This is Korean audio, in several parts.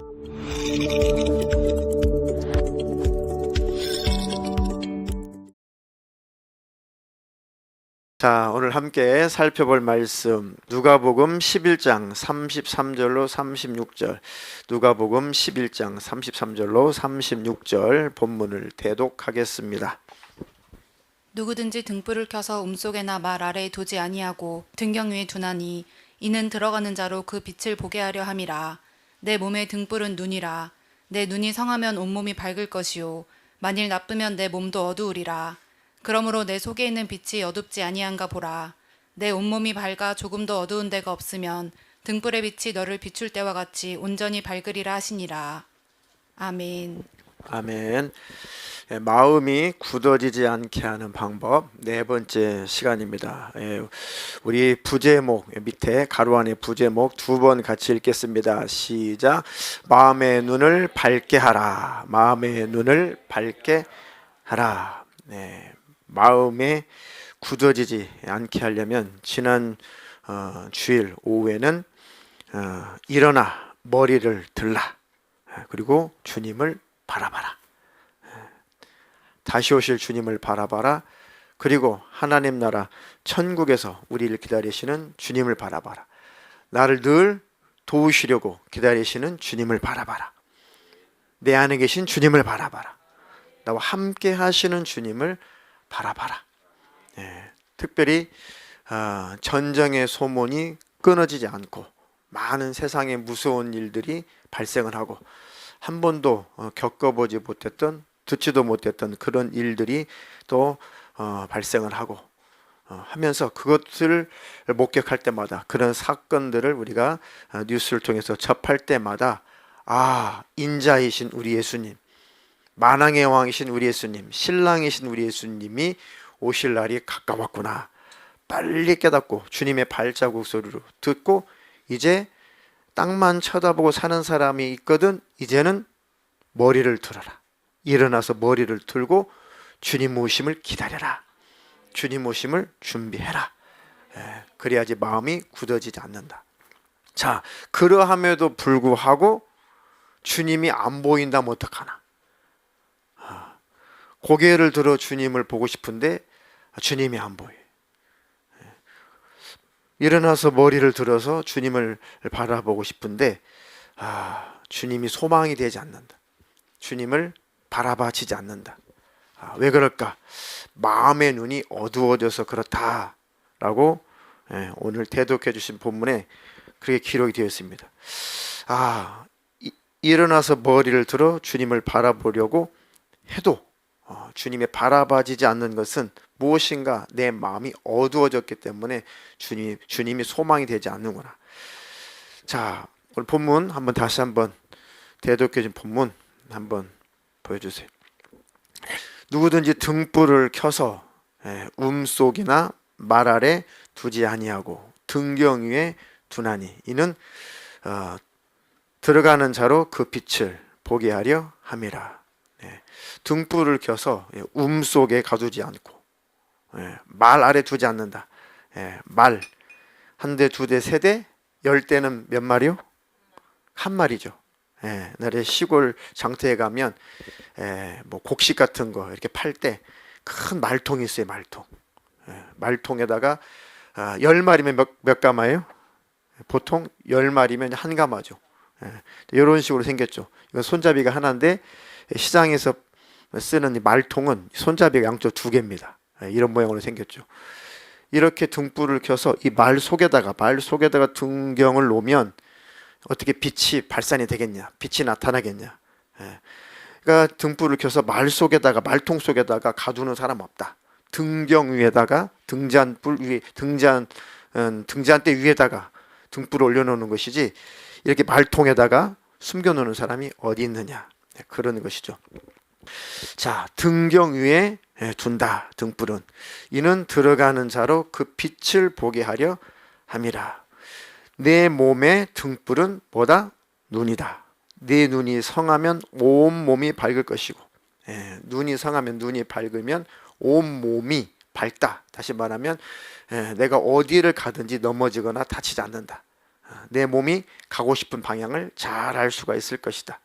자, 오늘 함께 살펴볼 말씀 누가복음 11장 33절로 36절, 누가복음 11장 33절로 36절 본문을 대독하겠습니다. 누구든지 등불을 켜서 움속에나 말 아래에 두지 아니하고 등경 위에 두나니 이는 들어가는 자로 그 빛을 보게 하려 함이라. 내 몸의 등불은 눈이라. 내 눈이 성하면 온몸이 밝을 것이요 만일 나쁘면 내 몸도 어두우리라. 그러므로 내 속에 있는 빛이 어둡지 아니한가 보라. 내 온몸이 밝아 조금도 어두운 데가 없으면 등불의 빛이 너를 비출 때와 같이 온전히 밝으리라 하시니라. 아멘. 아멘. 마음이 굳어지지 않게 하는 방법, 네 번째 시간입니다. 우리 부제목 밑에 가로 안에 부제목 두 번 같이 읽겠습니다. 시작. 마음의 눈을 밝게 하라. 마음의 눈을 밝게 하라. 네, 마음에 굳어지지 않게 하려면 지난 주일 오후에는 일어나 머리를 들라. 그리고 주님을 바라봐라. 다시 오실 주님을 바라봐라. 그리고 하나님 나라 천국에서 우리를 기다리시는 주님을 바라봐라. 나를 늘 도우시려고 기다리시는 주님을 바라봐라. 내 안에 계신 주님을 바라봐라. 나와 함께 하시는 주님을 바라봐라. 특별히 전쟁의 소문이 끊어지지 않고 많은 세상의 무서운 일들이 발생을 하고 한 번도 겪어보지 못했던, 듣지도 못했던 그런 일들이 또 발생을 하고 하면서 그것을 목격할 때마다, 그런 사건들을 우리가 뉴스를 통해서 접할 때마다 인자이신 우리 예수님, 만왕의 왕이신 우리 예수님, 신랑이신 우리 예수님이 오실 날이 가까웠구나. 빨리 깨닫고 주님의 발자국 소리로 듣고, 이제 땅만 쳐다보고 사는 사람이 있거든 이제는 머리를 들어라. 일어나서 머리를 들고 주님 오심을 기다려라. 주님 오심을 준비해라. 그래야지 마음이 굳어지지 않는다. 자, 그러함에도 불구하고 주님이 안 보인다면 어떡하나. 고개를 들어 주님을 보고 싶은데 주님이 안 보여. 일어나서 머리를 들어서 주님을 바라보고 싶은데 주님이 소망이 되지 않는다. 주님을 바라봐지지 않는다. 왜 그럴까? 마음의 눈이 어두워져서 그렇다라고 오늘 대독해 주신 본문에 그렇게 기록이 되어 있습니다. 일어나서 머리를 들어 주님을 바라보려고 해도 주님이 바라봐지지 않는 것은 무엇인가 내 마음이 어두워졌기 때문에 주님이 소망이 되지 않는구나. 자, 오늘 본문 다시 한번 대독해 준 본문 한번 보여주세요. 누구든지 등불을 켜서 움속이나 말 아래 두지 아니하고 등경 위에 두나니 이는 들어가는 자로 그 빛을 보게 하려 함이라. 등불을 켜서 속에 가두지 않고 말 아래 두지 않는다. 말 한 대, 두 대, 세 대, 10대는 몇 마리요? 한 마리죠. 옛날에 시골 장터에 가면 뭐 곡식 같은 거 이렇게 팔 때 큰 말통이 있어요. 말통. 말통에다가 10마리면 몇 가마예요? 보통 10마리면 한 가마죠. 이런 식으로 생겼죠. 이건 손잡이가 하나인데 시장에서 쓰는 이 말통은 손잡이가 양쪽 두 개입니다. 이런 모양으로 생겼죠. 이렇게 등불을 켜서 이 말 속에다가 등경을 놓으면 어떻게 빛이 발산이 되겠냐? 빛이 나타나겠냐? 그러니까 등불을 켜서 말통 속에다가 가두는 사람 없다. 등경 위에다가 등잔불 위에 등잔대 위에다가 등불을 올려놓는 것이지 이렇게 말통에다가 숨겨놓는 사람이 어디 있느냐? 그런 것이죠. 자, 등경 위에 둔다. 등불은 이는 들어가는 자로 그 빛을 보게 하려 함이라. 내 몸의 등불은 뭐다? 눈이다. 내 눈이 성하면 온 몸이 밝을 것이고, 눈이 성하면, 눈이 밝으면 온 몸이 밝다. 다시 말하면 내가 어디를 가든지 넘어지거나 다치지 않는다. 내 몸이 가고 싶은 방향을 잘 알 수가 있을 것이다.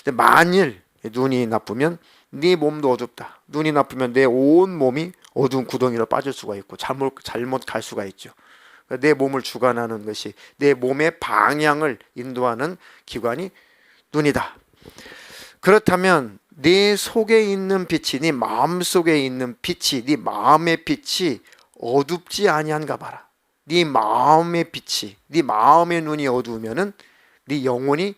근데 만일 눈이 나쁘면 네 몸도 어둡다. 눈이 나쁘면 내 온 몸이 어두운 구덩이로 빠질 수가 있고 잘못 갈 수가 있죠. 내 몸을 주관하는 것이, 내 몸의 방향을 인도하는 기관이 눈이다. 그렇다면 네 속에 있는 빛이, 네 마음 속에 있는 빛이, 네 마음의 빛이 어둡지 아니한가 봐라. 네 마음의 빛이, 네 마음의 눈이 어두우면은 네 영혼이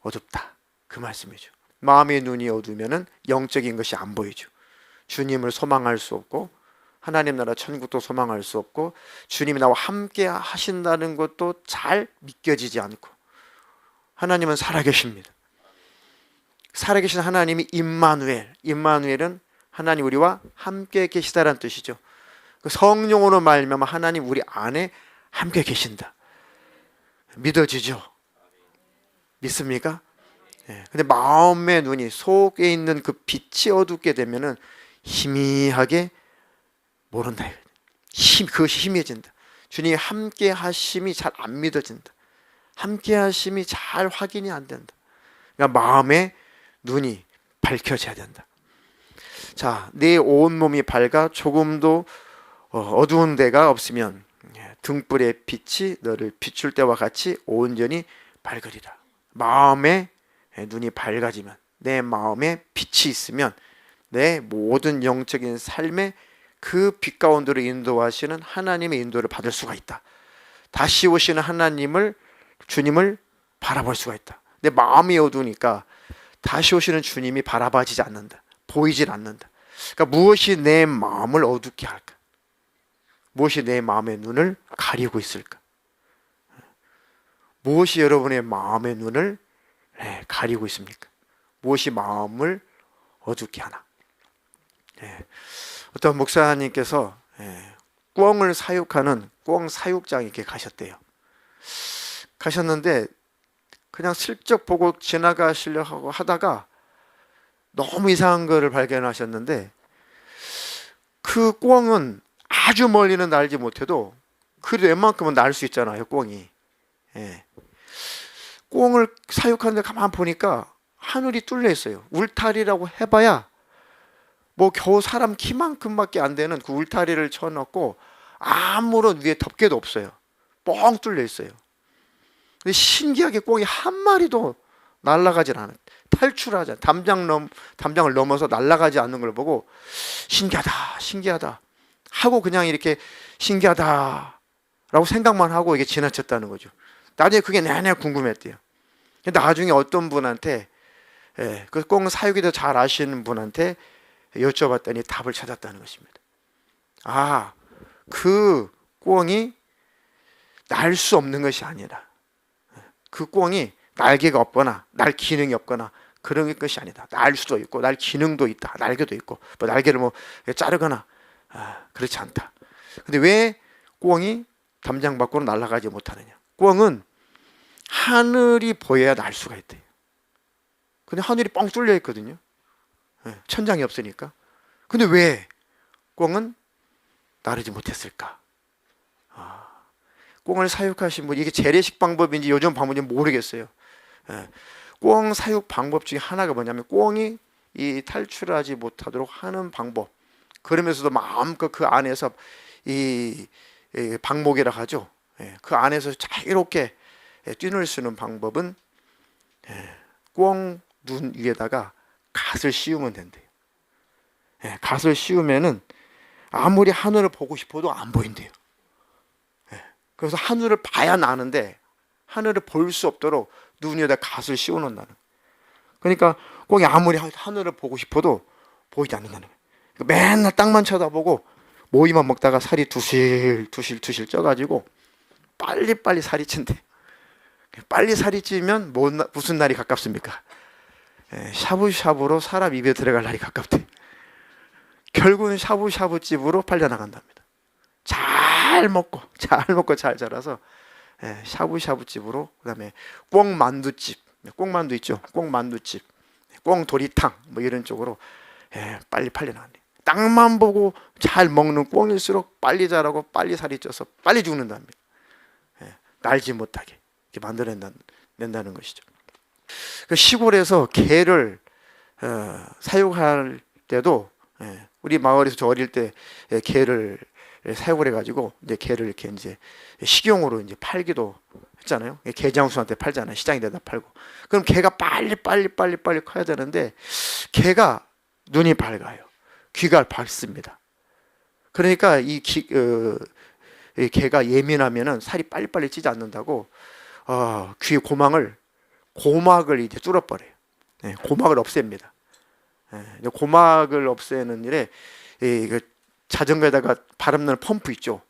어둡다, 그 말씀이죠. 마음의 눈이 어두우면은 영적인 것이 안 보이죠. 주님을 소망할 수 없고, 하나님 나라 천국도 소망할 수 없고, 주님이 나와 함께 하신다는 것도 잘 믿겨지지 않고. 하나님은 살아계십니다. 살아계신 하나님이 임마누엘, 임마누엘은 하나님 우리와 함께 계시다라는 뜻이죠. 그 성령으로 말미암아 하나님 우리 안에 함께 계신다. 믿어지죠? 믿습니까? 근데 마음의 눈이, 속에 있는 그 빛이 어둡게 되면은 희미하게 모른다. 그것이 희미해진다. 주님이 함께 하심이 잘 안 믿어진다. 함께 하심이 잘 확인이 안 된다. 그러니까 마음의 눈이 밝혀져야 된다. 자, 내 온몸이 밝아 조금도 어두운 데가 없으면 등불의 빛이 너를 비출 때와 같이 온전히 밝으리라. 마음의 눈이 밝아지면, 내 마음에 빛이 있으면 내 모든 영적인 삶에 그 빛 가운데로 인도하시는 하나님의 인도를 받을 수가 있다. 다시 오시는 하나님을, 주님을 바라볼 수가 있다. 내 마음이 어두우니까 다시 오시는 주님이 바라봐지지 않는다. 보이질 않는다. 그러니까 무엇이 내 마음을 어둡게 할까? 무엇이 내 마음의 눈을 가리고 있을까? 무엇이 여러분의 마음의 눈을 가리고 있습니까? 무엇이 마음을 어둡게 하나? 어떤 목사님께서 꿩을 사육하는 꿩 사육장에 이렇게 가셨대요. 가셨는데 그냥 슬쩍 보고 지나가시려고 하다가 너무 이상한 거를 발견하셨는데, 그 꿩은 아주 멀리는 날지 못해도 그래도 웬만큼은 날 수 있잖아요, 꿩이. 꿩을 사육하는데 가만 보니까 하늘이 뚫려 있어요. 울타리라고 해봐야 뭐 겨우 사람 키만큼밖에 안 되는 그 울타리를 쳐놓고 아무런 위에 덮개도 없어요. 뻥 뚫려 있어요. 근데 신기하게 꿩이 한 마리도 날아가질 않아요. 탈출하지 않아요. 담장을 넘어서 날아가지 않는 걸 보고 신기하다, 신기하다 하고 그냥 이렇게 신기하다 라고 생각만 하고 이게 지나쳤다는 거죠. 나중에 그게 내내 궁금했대요. 나중에 어떤 분한테, 그 꿩 사육이 더 잘 아시는 분한테 여쭤봤더니 답을 찾았다는 것입니다. 아, 그 꿩이 날 수 없는 것이 아니라, 그 꿩이 날개가 없거나 날 기능이 없거나 그런 것이 아니다. 날 수도 있고 날 기능도 있다. 날개도 있고 뭐 날개를 뭐 자르거나 그렇지 않다. 근데 왜 꿩이 담장 밖으로 날아가지 못하느냐? 꿩은 하늘이 보여야 날 수가 있대요. 근데 하늘이 뻥 뚫려 있거든요. 천장이 없으니까. 근데 왜 꿩은 나르지 못했을까? 꿩을 사육하신 분, 이게 재래식 방법인지 요즘 방법인지 모르겠어요. 꿩 사육 방법 중에 하나가 뭐냐면 꿩이 이 탈출하지 못하도록 하는 방법. 그러면서도 마음껏 그 안에서 이 방목이라 하죠. 그 안에서 자유롭게 뛰놀 수 있는 방법은 꿩 눈 위에다가 갓을 씌우면 된대요. 갓을 씌우면은 아무리 하늘을 보고 싶어도 안 보인대요. 그래서 하늘을 봐야 나는데 하늘을 볼 수 없도록 눈 위에다 갓을 씌워 놓는다는. 그러니까 꿩이 아무리 하늘을 보고 싶어도 보이지 않는다는 거예요. 맨날 땅만 쳐다보고 모이만 먹다가 살이 두실 쪄가지고 빨리 살이 찐대. 빨리 살이 찌면 무슨 날이 가깝습니까? 샤브샤브로 사람 입에 들어갈 날이 가깝대. 결국은 샤브샤브 집으로 팔려나간답니다. 잘 먹고 잘 자라서 샤브샤브 집으로, 그다음에 꿩만두집, 꿩만두 있죠? 꿩만두집, 꿩도리탕 뭐 이런 쪽으로 빨리 팔려나간대. 땅만 보고 잘 먹는 꿩일수록 빨리 자라고 빨리 살이 쪄서 빨리 죽는답니다. 날지 못하게. 이렇게 만들어낸다는 것이죠. 그 시골에서 개를 사육할 때도 우리 마을에서 저 어릴 때 개를 사육을 해가지고 이제 개를 이렇게 이제 식용으로 이제 팔기도 했잖아요. 개장수한테 팔잖아요. 시장에다 팔고. 그럼 개가 빨리 커야 되는데 개가 눈이 밝아요. 귀가 밝습니다. 그러니까 이 개가 예민하면은 살이 빨리빨리 찌지 않는다고 귀 고막을 이제 뚫어버려요. 고막을 없앱니다. 고막을 없애는 일에 자전거에다가 바람 넣는 펌프 있죠.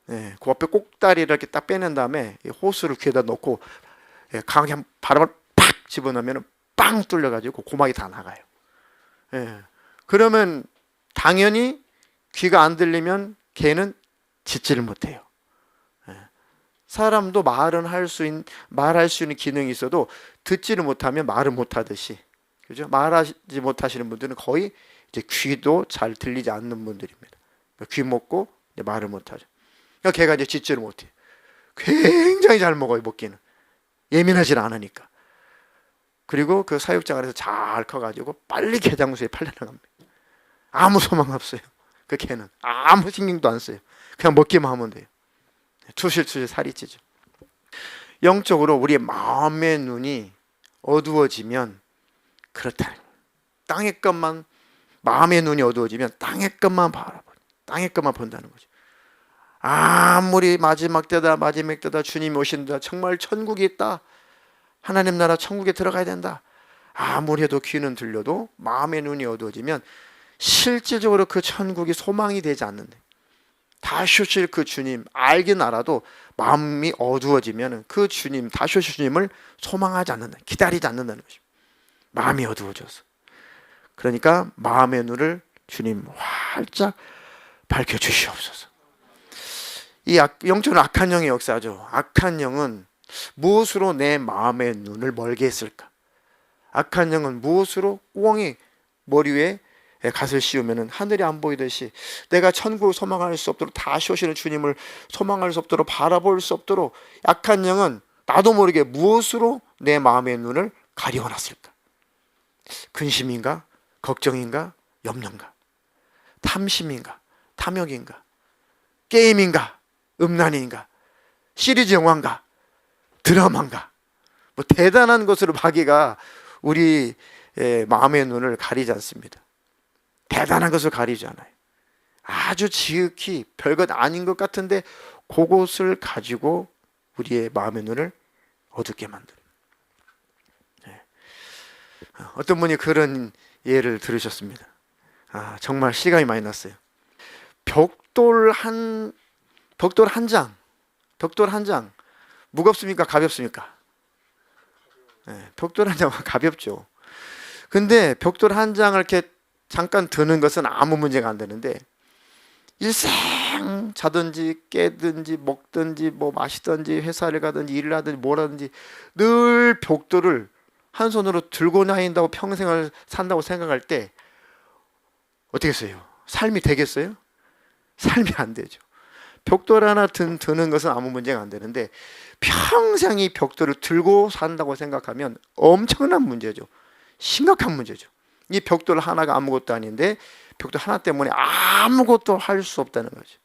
그 앞에 꼭다리를 이렇게 딱 빼낸 다음에 호스를 귀에다 넣고 강하게 한 바람을 팍 집어넣으면 빵 뚫려가지고 고막이 다 나가요. 그러면 당연히 귀가 안 들리면 개는 짖지를 못해요. 사람도 말할 수 있는 기능이 있어도 듣지를 못하면 말을 못하듯이, 그죠? 말하지 못하시는 분들은 거의 이제 귀도 잘 들리지 않는 분들입니다. 귀 먹고 이제 말을 못하죠. 그러니까 걔가 이제 짖지를 못해요. 굉장히 잘 먹어요, 먹기는. 예민하지 않으니까. 그리고 그 사육장 안에서 잘 커가지고 빨리 개장수에 팔려나갑니다. 아무 소망 없어요. 그 개는 아무 신경도 안 써요. 그냥 먹기만 하면 돼요. 투실투실 살이 찌죠. 영적으로 우리의 마음의 눈이 어두워지면 그렇다. 땅의 것만, 마음의 눈이 어두워지면 땅의 것만 바라봐. 땅의 것만 본다는 거죠. 아무리 마지막 때다 주님이 오신다, 정말 천국이 있다, 하나님 나라 천국에 들어가야 된다, 아무리 해도 귀는 들려도 마음의 눈이 어두워지면 실질적으로 그 천국이 소망이 되지 않는데, 다시 오실 그 주님 알긴 알아도 마음이 어두워지면 그 주님, 다시 오실 주님을 소망하지 않는다, 기다리지 않는다는 것입니다. 마음이 어두워져서. 그러니까 마음의 눈을 주님 활짝 밝혀주시옵소서. 이 영적으로 악한 영의 역사죠. 악한 영은 무엇으로 내 마음의 눈을 멀게 했을까? 악한 영은 무엇으로 꽁이 머리 위에 갓을 씌우면 하늘이 안 보이듯이 내가 천국을 소망할 수 없도록, 다시 오시는 주님을 소망할 수 없도록, 바라볼 수 없도록 악한 영은 나도 모르게 무엇으로 내 마음의 눈을 가려놨을까? 근심인가? 걱정인가? 염려인가? 탐심인가? 탐욕인가? 게임인가? 음란인가? 시리즈 영화인가? 드라마인가? 뭐 대단한 것으로 마귀가 우리 마음의 눈을 가리지 않습니다. 대단한 것을 가리지 않아요. 아주 지극히 별것 아닌 것 같은데 그것을 가지고 우리의 마음의 눈을 어둡게 만들어요. 어떤 분이 그런 예를 들으셨습니다. 정말 시간이 많이 났어요. 벽돌 한 장 무겁습니까? 가볍습니까? 벽돌 한 장 가볍죠. 근데 벽돌 한 장을 이렇게 잠깐 드는 것은 아무 문제가 안 되는데, 일생 자든지 깨든지 먹든지 뭐 마시든지 회사를 가든지 일을 하든지 뭘 하든지 늘 벽돌을 한 손으로 들고 다닌다고 평생을 산다고 생각할 때 어떻게 써요? 삶이 되겠어요? 삶이 안 되죠. 벽돌 하나 드는 것은 아무 문제가 안 되는데 평생 이 벽돌을 들고 산다고 생각하면 엄청난 문제죠. 심각한 문제죠. 이 벽돌 하나가 아무것도 아닌데 벽돌 하나 때문에 아무것도 할 수 없다는 거죠.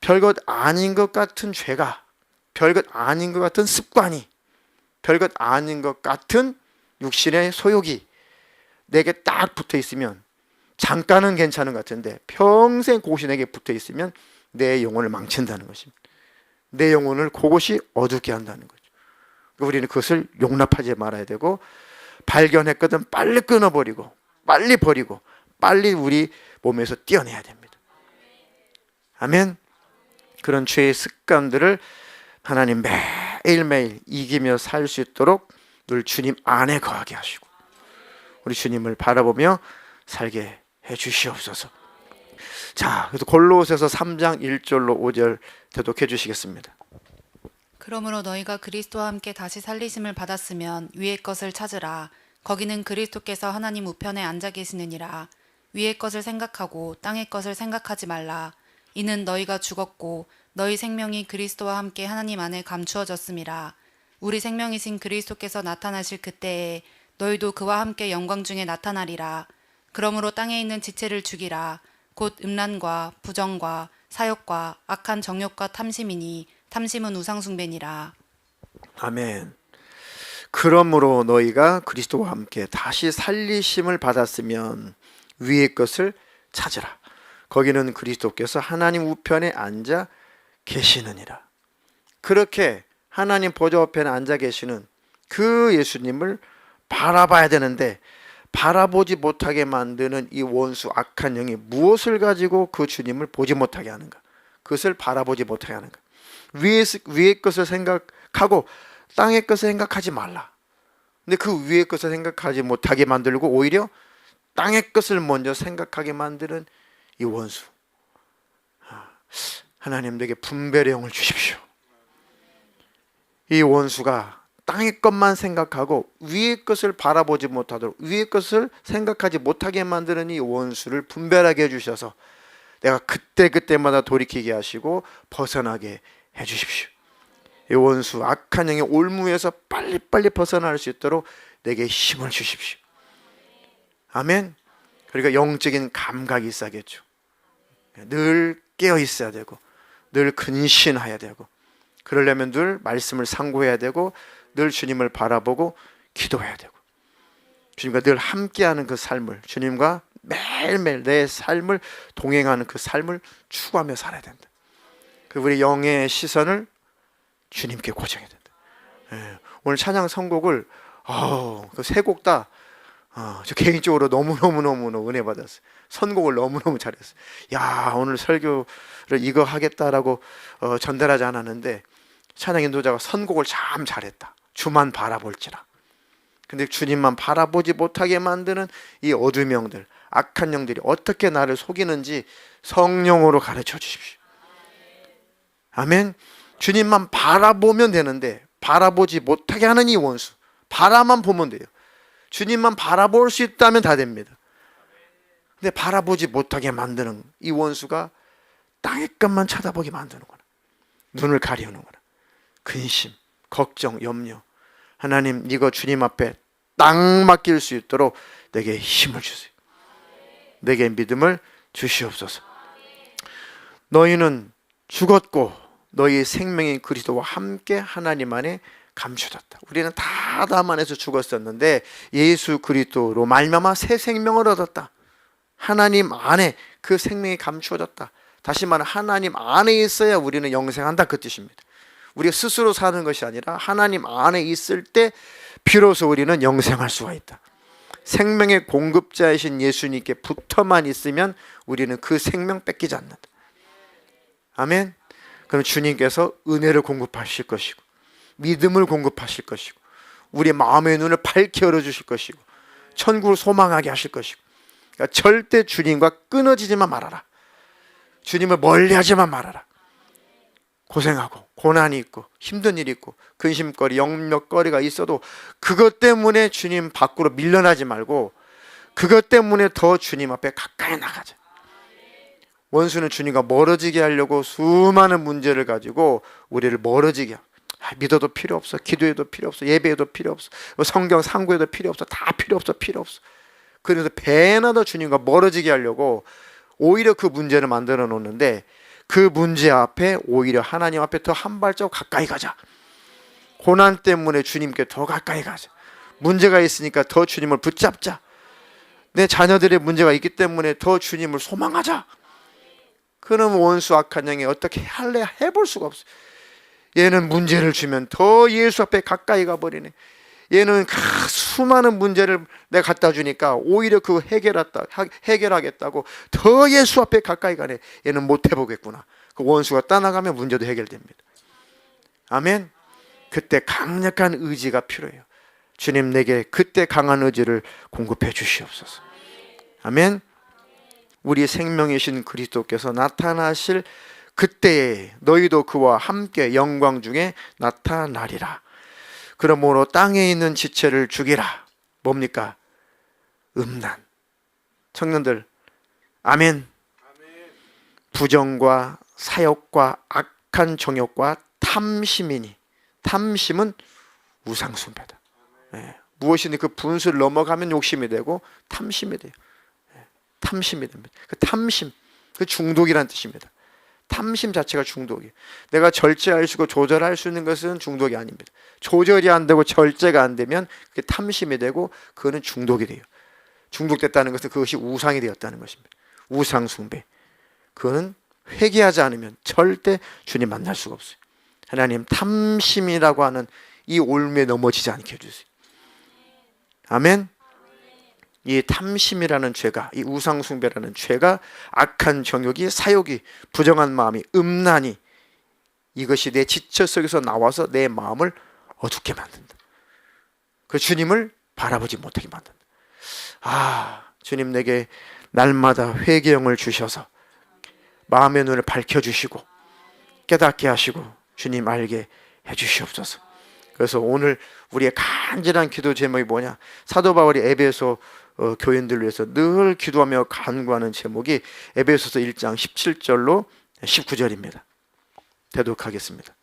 별것 아닌 것 같은 죄가, 별것 아닌 것 같은 습관이, 별것 아닌 것 같은 육신의 소욕이 내게 딱 붙어 있으면 잠깐은 괜찮은 것 같은데 평생 그것이 내게 붙어 있으면 내 영혼을 망친다는 것입니다. 내 영혼을 그것이 어둡게 한다는 거죠. 우리는 그것을 용납하지 말아야 되고, 발견했거든 빨리 끊어버리고 빨리 버리고 빨리 우리 몸에서 떼어내야 됩니다. 아멘. 그런 죄의 습관들을 하나님 매일매일 이기며 살 수 있도록 늘 주님 안에 거하게 하시고 우리 주님을 바라보며 살게 해 주시옵소서. 자, 그래서 골로새서 3장 1절로 5절 대독해 주시겠습니다. 그러므로 너희가 그리스도와 함께 다시 살리심을 받았으면 위의 것을 찾으라. 거기는 그리스도께서 하나님 우편에 앉아 계시느니라. 위의 것을 생각하고 땅의 것을 생각하지 말라. 이는 너희가 죽었고 너희 생명이 그리스도와 함께 하나님 안에 감추어졌음이라. 우리 생명이신 그리스도께서 나타나실 그때에 너희도 그와 함께 영광 중에 나타나리라. 그러므로 땅에 있는 지체를 죽이라. 곧 음란과 부정과 사욕과 악한 정욕과 탐심이니 탐심은 우상숭배니라. 아멘. 그러므로 너희가 그리스도와 함께 다시 살리심을 받았으면 위의 것을 찾으라. 거기는 그리스도께서 하나님 우편에 앉아 계시느니라. 그렇게 하나님 보좌 우편에 앉아 계시는 그 예수님을 바라봐야 되는데, 바라보지 못하게 만드는 이 원수 악한 영이 무엇을 가지고 그 주님을 보지 못하게 하는가? 그것을 바라보지 못하게 하는가? 위의 것을 생각하고 땅의 것을 생각하지 말라. 근데 그 위의 것을 생각하지 못하게 만들고 오히려 땅의 것을 먼저 생각하게 만드는 이 원수. 하나님 내게 분별의 영을 주십시오. 이 원수가 땅의 것만 생각하고 위의 것을 바라보지 못하도록, 위의 것을 생각하지 못하게 만드는 이 원수를 분별하게 해주셔서 내가 그때그때마다 돌이키게 하시고 벗어나게 해주십시오. 이 원수 악한 영의 올무에서 빨리빨리 벗어날 수 있도록 내게 힘을 주십시오. 아멘. 그러니까 영적인 감각이 있어야겠죠. 늘 깨어 있어야 되고 늘 근신해야 되고, 그러려면 늘 말씀을 상고해야 되고 늘 주님을 바라보고 기도해야 되고, 주님과 늘 함께하는 그 삶을, 주님과 매일매일 내 삶을 동행하는 그 삶을 추구하며 살아야 된다. 그 우리 영의 시선을 주님께 고정해야 된다. 오늘 찬양 선곡을 그 세 곡 다 저 개인적으로 너무너무 은혜 받았어요. 선곡을 너무너무 잘했어요. 야, 오늘 설교를 이거 하겠다라고 전달하지 않았는데 찬양 인도자가 선곡을 참 잘했다. 주만 바라볼지라. 근데 주님만 바라보지 못하게 만드는 이 어둠 영들, 악한 영들이 어떻게 나를 속이는지 성령으로 가르쳐 주십시오. 아멘. 주님만 바라보면 되는데 바라보지 못하게 하는 이 원수, 바라만 보면 돼요. 주님만 바라볼 수 있다면 다 됩니다. 근데 바라보지 못하게 만드는 이 원수가 땅의 것만 쳐다보게 만드는구나. 눈을 가리우는구나. 근심, 걱정, 염려. 하나님, 이거 주님 앞에 딱 맡길 수 있도록 내게 힘을 주세요. 내게 믿음을 주시옵소서. 너희는 죽었고 너희 생명이 그리스도와 함께 하나님 안에 감추었다. 우리는 다 아담 안에서 죽었었는데 예수 그리스도로 말미암아 새 생명을 얻었다. 하나님 안에 그 생명이 감추어졌다. 다시 말해 하나님 안에 있어야 우리는 영생한다, 그 뜻입니다. 우리가 스스로 사는 것이 아니라 하나님 안에 있을 때 비로소 우리는 영생할 수가 있다. 생명의 공급자이신 예수님께 붙어만 있으면 우리는 그 생명 뺏기지 않는다. 아멘. 그럼 주님께서 은혜를 공급하실 것이고 믿음을 공급하실 것이고 우리 마음의 눈을 밝게 열어주실 것이고 천국을 소망하게 하실 것이고, 그러니까 절대 주님과 끊어지지만 말아라. 주님을 멀리하지만 말아라. 고생하고 고난이 있고 힘든 일이 있고 근심거리, 영역거리가 있어도 그것 때문에 주님 밖으로 밀려나지 말고 그것 때문에 더 주님 앞에 가까이 나가자. 원수는 주님과 멀어지게 하려고 수많은 문제를 가지고 우리를 멀어지게 하고, 믿어도 필요 없어, 기도해도 필요 없어, 예배해도 필요 없어, 성경 상고해도 필요 없어, 다 필요 없어, 필요 없어. 그래서 배나 더 주님과 멀어지게 하려고 오히려 그 문제를 만들어 놓는데, 그 문제 앞에 오히려 하나님 앞에 더 한 발자국 가까이 가자. 고난 때문에 주님께 더 가까이 가자. 문제가 있으니까 더 주님을 붙잡자. 내 자녀들의 문제가 있기 때문에 더 주님을 소망하자. 그럼 원수 악한 영이 어떻게 할래 해볼 수가 없어. 얘는 문제를 주면 더 예수 앞에 가까이 가버리네. 얘는 수많은 문제를 내가 갖다 주니까 오히려 그 해결하겠다고 더 예수 앞에 가까이 가네. 얘는 못 해보겠구나. 그 원수가 떠나가면 문제도 해결됩니다. 아멘. 그때 강력한 의지가 필요해요. 주님, 내게 그때 강한 의지를 공급해 주시옵소서. 아멘. 우리 생명이신 그리스도께서 나타나실 그때에 너희도 그와 함께 영광 중에 나타나리라. 그러므로 땅에 있는 지체를 죽이라. 뭡니까? 음란. 청년들, 아멘. 부정과 사욕과 악한 정욕과 탐심이니, 탐심은 우상숭배다. 무엇이든 그 분수를 넘어가면 욕심이 되고 탐심이 돼요. 탐심이 됩니다. 그 탐심, 그 중독이란 뜻입니다. 탐심 자체가 중독이에요. 내가 절제할 수 있고 조절할 수 있는 것은 중독이 아닙니다. 조절이 안 되고 절제가 안 되면 그게 탐심이 되고 그거는 중독이 돼요. 중독됐다는 것은 그것이 우상이 되었다는 것입니다. 우상 숭배. 그거는 회개하지 않으면 절대 주님 만날 수가 없어요. 하나님, 탐심이라고 하는 이 올무에 넘어지지 않게 해주세요. 아멘. 이 탐심이라는 죄가, 이 우상 숭배라는 죄가, 악한 정욕이, 사욕이, 부정한 마음이, 음란이, 이것이 내 지체 속에서 나와서 내 마음을 어둡게 만든다. 그 주님을 바라보지 못하게 만든다. 주님 내게 날마다 회개형을 주셔서 마음의 눈을 밝혀주시고 깨닫게 하시고 주님 알게 해주시옵소서. 그래서 오늘 우리의 간절한 기도 제목이 뭐냐? 사도 바울이 에베소 교인들을 위해서 늘 기도하며 간구하는 제목이 에베소서 1장 17절로 19절입니다. 대독하겠습니다.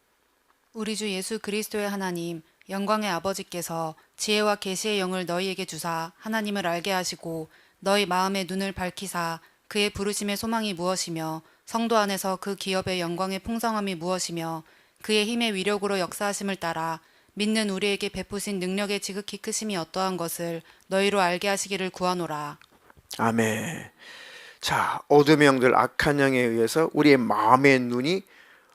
우리 주 예수 그리스도의 하나님, 영광의 아버지께서 지혜와 계시의 영을 너희에게 주사 하나님을 알게 하시고 너희 마음의 눈을 밝히사 그의 부르심의 소망이 무엇이며 성도 안에서 그 기업의 영광의 풍성함이 무엇이며 그의 힘의 위력으로 역사하심을 따라 믿는 우리에게 베푸신 능력의 지극히 크심이 어떠한 것을 너희로 알게 하시기를 구하노라. 아멘. 자, 어둠의 영들, 악한 영에 의해서 우리의 마음의 눈이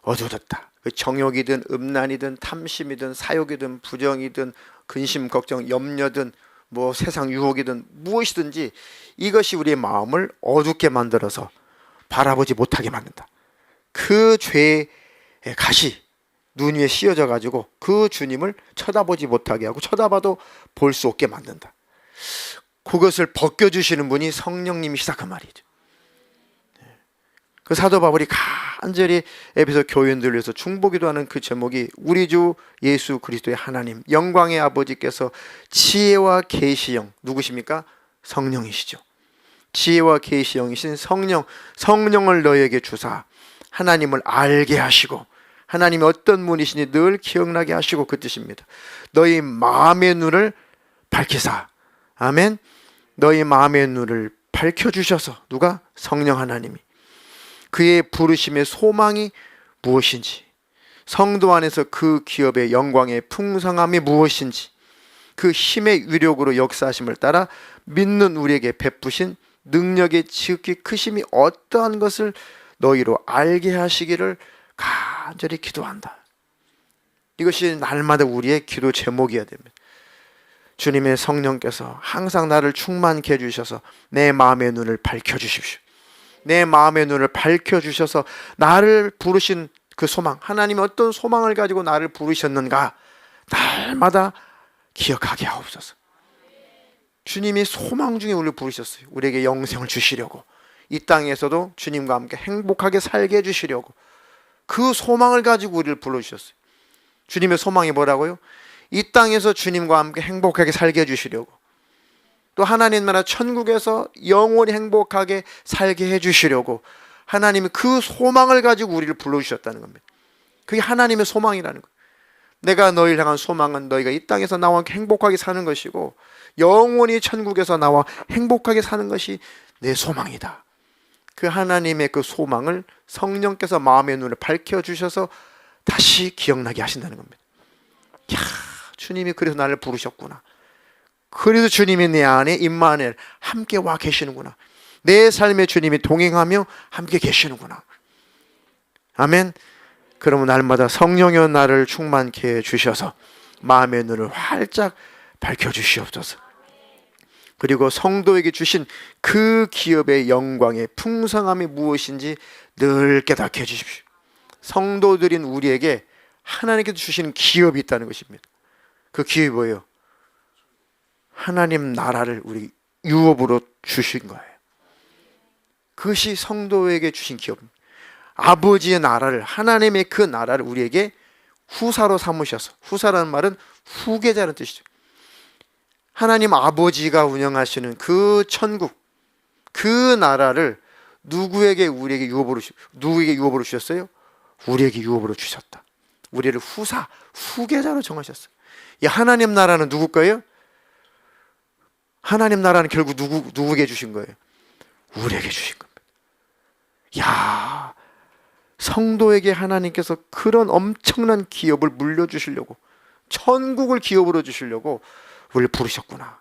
어두워졌다. 그 정욕이든 음란이든 탐심이든 사욕이든 부정이든 근심 걱정 염려든 뭐 세상 유혹이든 무엇이든지 이것이 우리의 마음을 어둡게 만들어서 바라보지 못하게 만든다. 그 죄의 가시 눈 위에 씌어져 가지고 그 주님을 쳐다보지 못하게 하고 쳐다봐도 볼 수 없게 만든다. 그것을 벗겨주시는 분이 성령님이시다 그 말이죠. 그 사도 바울이 간절히 에베소 교인들을 위해서 중보기도 하는 그 제목이 우리 주 예수 그리스도의 하나님 영광의 아버지께서 지혜와 계시영, 누구십니까? 성령이시죠. 지혜와 계시영이신 성령을 너희에게 주사 하나님을 알게 하시고 하나님이 어떤 분이시니 늘 기억나게 하시고 그 뜻입니다. 너희 마음의 눈을 밝히사. 아멘. 너희 마음의 눈을 밝혀주셔서 누가? 성령 하나님이 그의 부르심의 소망이 무엇인지, 성도 안에서 그 기업의 영광의 풍성함이 무엇인지, 그 힘의 위력으로 역사하심을 따라 믿는 우리에게 베푸신 능력의 지극히 크심이 어떠한 것을 너희로 알게 하시기를 간절히 기도한다. 이것이 날마다 우리의 기도 제목이어야 됩니다. 주님의 성령께서 항상 나를 충만케 해주셔서 내 마음의 눈을 밝혀주십시오. 내 마음의 눈을 밝혀주셔서 나를 부르신 그 소망, 하나님이 어떤 소망을 가지고 나를 부르셨는가 날마다 기억하게 하옵소서. 주님이 소망 중에 우리를 부르셨어요. 우리에게 영생을 주시려고, 이 땅에서도 주님과 함께 행복하게 살게 해주시려고 그 소망을 가지고 우리를 불러주셨어요. 주님의 소망이 뭐라고요? 이 땅에서 주님과 함께 행복하게 살게 해주시려고, 또 하나님 나라 천국에서 영원히 행복하게 살게 해주시려고 하나님이 그 소망을 가지고 우리를 불러주셨다는 겁니다. 그게 하나님의 소망이라는 거예요. 내가 너희를 향한 소망은 너희가 이 땅에서 나와 함께 행복하게 사는 것이고 영원히 천국에서 나와 행복하게 사는 것이 내 소망이다. 그 하나님의 그 소망을 성령께서 마음의 눈을 밝혀주셔서 다시 기억나게 하신다는 겁니다. 야, 주님이 그래서 나를 부르셨구나. 그래서 주님이 내 안에 임마누엘 함께 와 계시는구나. 내 삶에 주님이 동행하며 함께 계시는구나. 아멘. 그러면 날마다 성령의 나를 충만케 해주셔서 마음의 눈을 활짝 밝혀주시옵소서. 그리고 성도에게 주신 그 기업의 영광의 풍성함이 무엇인지 늘 깨닫게 해주십시오. 성도들인 우리에게 하나님께서 주시는 기업이 있다는 것입니다. 그 기업이 뭐예요? 하나님 나라를 우리 유업으로 주신 거예요. 그것이 성도에게 주신 기업입니다. 아버지의 나라를, 하나님의 그 나라를 우리에게 후사로 삼으셔서, 후사라는 말은 후계자라는 뜻이죠. 하나님 아버지가 운영하시는 그 천국, 그 나라를 누구에게 우리에게 유업으로 주셨어요? 우리에게 유업으로 주셨다. 우리를 후계자로 정하셨어요. 이 하나님 나라는 누구 거예요? 하나님 나라는 결국 누구에게 주신 거예요? 우리에게 주신 겁니다. 야, 성도에게 하나님께서 그런 엄청난 기업을 물려주시려고, 천국을 기업으로 주시려고 우리를 부르셨구나.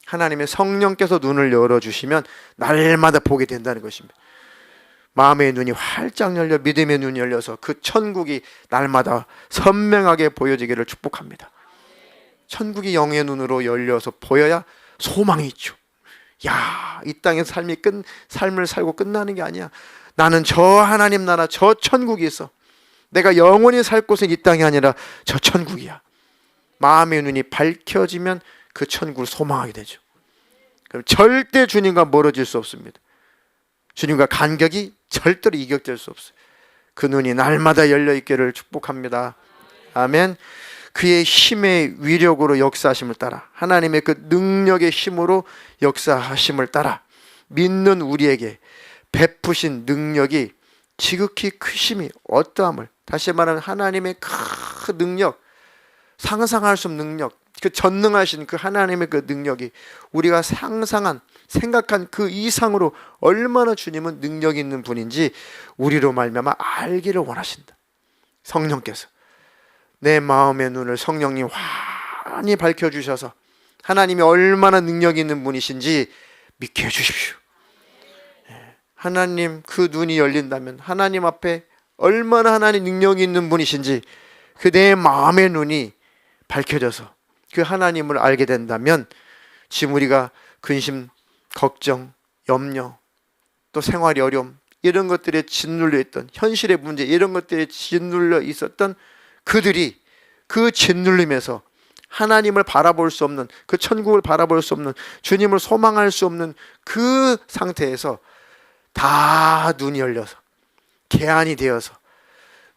하나님의 성령께서 눈을 열어주시면 날마다 보게 된다는 것입니다. 마음의 눈이 활짝 열려 믿음의 눈이 열려서 그 천국이 날마다 선명하게 보여지기를 축복합니다. 천국이 영의 눈으로 열려서 보여야 소망이 있죠. 야, 이 땅에서 삶을 살고 끝나는 게 아니야. 나는 저 하나님 나라, 저 천국이 있어. 내가 영원히 살 곳은 이 땅이 아니라 저 천국이야. 마음의 눈이 밝혀지면 그 천국을 소망하게 되죠. 그럼 절대 주님과 멀어질 수 없습니다. 주님과 간격이 절대로 이격될 수 없어요. 그 눈이 날마다 열려있기를 축복합니다. 아멘. 그의 힘의 위력으로 역사하심을 따라, 하나님의 그 능력의 힘으로 역사하심을 따라 믿는 우리에게 베푸신 능력이 지극히 크심이 어떠함을, 다시 말하면 하나님의 그 능력, 상상할 수 없는 능력, 그 전능하신 그 하나님의 그 능력이 우리가 상상한, 생각한 그 이상으로 얼마나 주님은 능력 있는 분인지 우리로 말미암아 알기를 원하신다. 성령께서 내 마음의 눈을 성령님 환히 밝혀주셔서 하나님이 얼마나 능력 있는 분이신지 믿게 해주십시오. 하나님 그 눈이 열린다면 하나님 앞에 얼마나 하나님 능력이 있는 분이신지 그 내 마음의 눈이 밝혀져서 그 하나님을 알게 된다면 지금 우리가 근심, 걱정, 염려, 또 생활의 어려움, 이런 것들에 짓눌려 있던, 현실의 문제, 이런 것들에 짓눌려 있었던 그들이 그 짓눌림에서 하나님을 바라볼 수 없는, 그 천국을 바라볼 수 없는, 주님을 소망할 수 없는 그 상태에서 다 눈이 열려서 개안이 되어서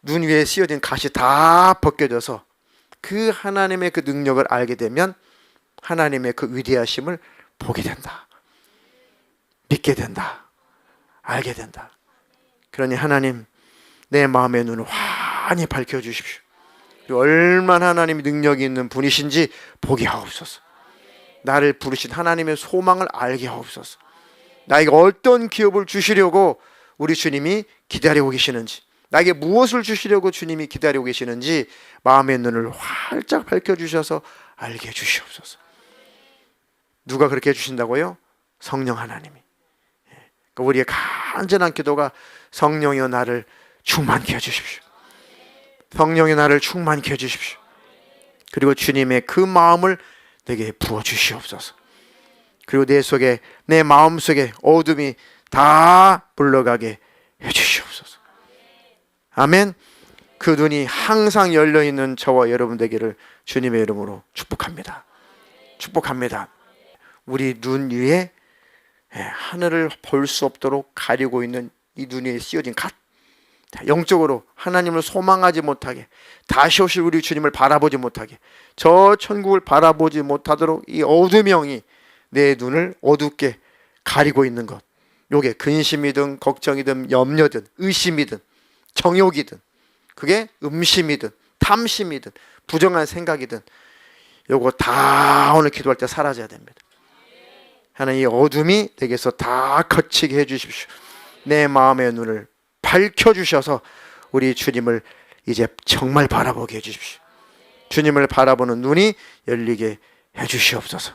눈 위에 씌어진 갓이 다 벗겨져서 그 하나님의 그 능력을 알게 되면 하나님의 그 위대하심을 보게 된다. 믿게 된다. 알게 된다. 그러니 하나님 내 마음의 눈을 환히 밝혀주십시오. 그리고 얼마나 하나님이 능력이 있는 분이신지 보게 하옵소서. 나를 부르신 하나님의 소망을 알게 하옵소서. 나에게 어떤 기업을 주시려고 우리 주님이 기다리고 계시는지, 나에게 무엇을 주시려고 주님이 기다리고 계시는지 마음의 눈을 활짝 밝혀주셔서 알게 해주시옵소서. 누가 그렇게 해주신다고요? 성령 하나님이. 그러니까 우리의 간절한 기도가 성령이여 나를 충만케 해주십시오. 성령이 나를 충만케 해주십시오. 그리고 주님의 그 마음을 내게 부어주시옵소서. 그리고 내 속에, 내 마음속에 어둠이 다 물러가게 해주시옵소서. 아멘. 그 눈이 항상 열려있는 저와 여러분 되기를 주님의 이름으로 축복합니다. 축복합니다. 우리 눈 위에 하늘을 볼 수 없도록 가리고 있는 이 눈 위에 씌어진 갓, 영적으로 하나님을 소망하지 못하게, 다시 오실 우리 주님을 바라보지 못하게, 저 천국을 바라보지 못하도록 이 어둠의 영이 내 눈을 어둡게 가리고 있는 것, 요게 근심이든 걱정이든 염려든 의심이든 정욕이든, 그게 음심이든 탐심이든 부정한 생각이든, 요거 다 오늘 기도할 때 사라져야 됩니다. 하나님 이 어둠이 내게서 다 거치게 해주십시오. 내 마음의 눈을 밝혀주셔서 우리 주님을 이제 정말 바라보게 해주십시오. 주님을 바라보는 눈이 열리게 해주시옵소서.